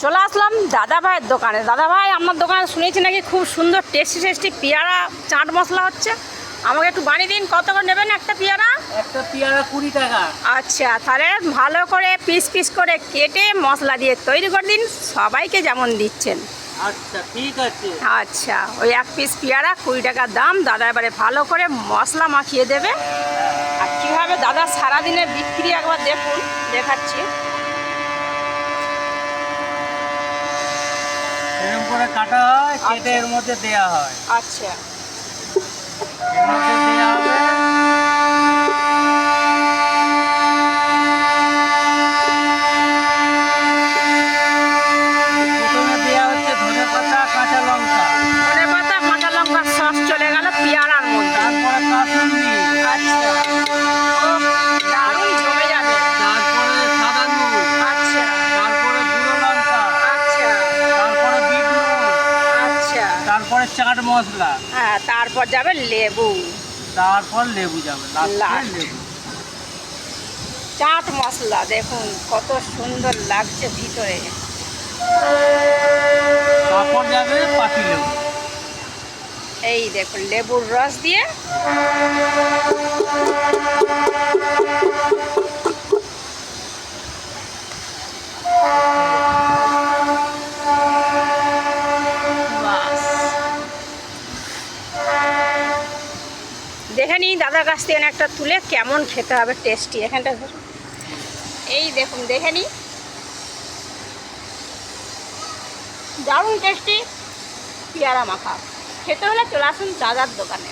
চলে আসলাম দাদা ভাইয়ের দোকানে। দাদা ভাই, আপনার দোকানে শুনেছি নাকি খুব সুন্দর টেস্টি টেস্টি পেয়ারা চাট মশলা হচ্ছে। আমাকে একটু বানিয়ে দিন, কত করে নেবেন একটা পেয়ারা? একটা পেয়ারা 20 টাকা। আচ্ছা, তাহলে ভালো করে পিস পিস করে কেটে মশলা দিয়ে তৈরি করে দিন, সবাইকে যেমন দিচ্ছেন। আচ্ছা ঠিক আছে। আচ্ছা, ওই এক পিস পেয়ারা 20 টাকা দাম। দাদা এবারে ভালো করে মশলা মাখিয়ে দেবে। আর কীভাবে দাদা সারাদিনের বিক্রি একবার দেখুন, দেখাচ্ছি। এরকম করে কাটা হয়, কেটে এর মধ্যে দেয়া হয়। আচ্ছা, এর মধ্যে দেয়া হবে। প্রথমে দেয়া হচ্ছে ধনেপাতা, কাঁচা লঙ্কা। ধনেপাতা, কাঁচা লঙ্কার সস চলে গেল পেয়ারার মধ্যে। তারপরে কাসুন্দি। আচ্ছা, ও দারুণ জমে যাবে। তারপরে সাদা নুন। আচ্ছা তারপরে গুঁড়ো লঙ্কা। আচ্ছা তারপরে বিট নুন। আচ্ছা, তারপরে চাট মশলা। হ্যাঁ, তারপর যাবে লেবু। তারপর লেবু যাবে, লাস্টে লাস্ট। লেবু। চাট মশলা দেখুন কত সুন্দর লাগছে ভিতরে। তারপর যাবে পাতি লেবু। এই দেখুন লেবুর রস দিয়ে বাস। দেখে নিই দাদার কাছ থেকে একটা তুলে কেমন খেতে হবে, টেস্টি। এখানটা ধরুন। এই দেখুন, দেখে নিই, দারুণ টেস্টি পেয়ারা মাখা। খেতে হলে চলে আসুন দাদার দোকানে।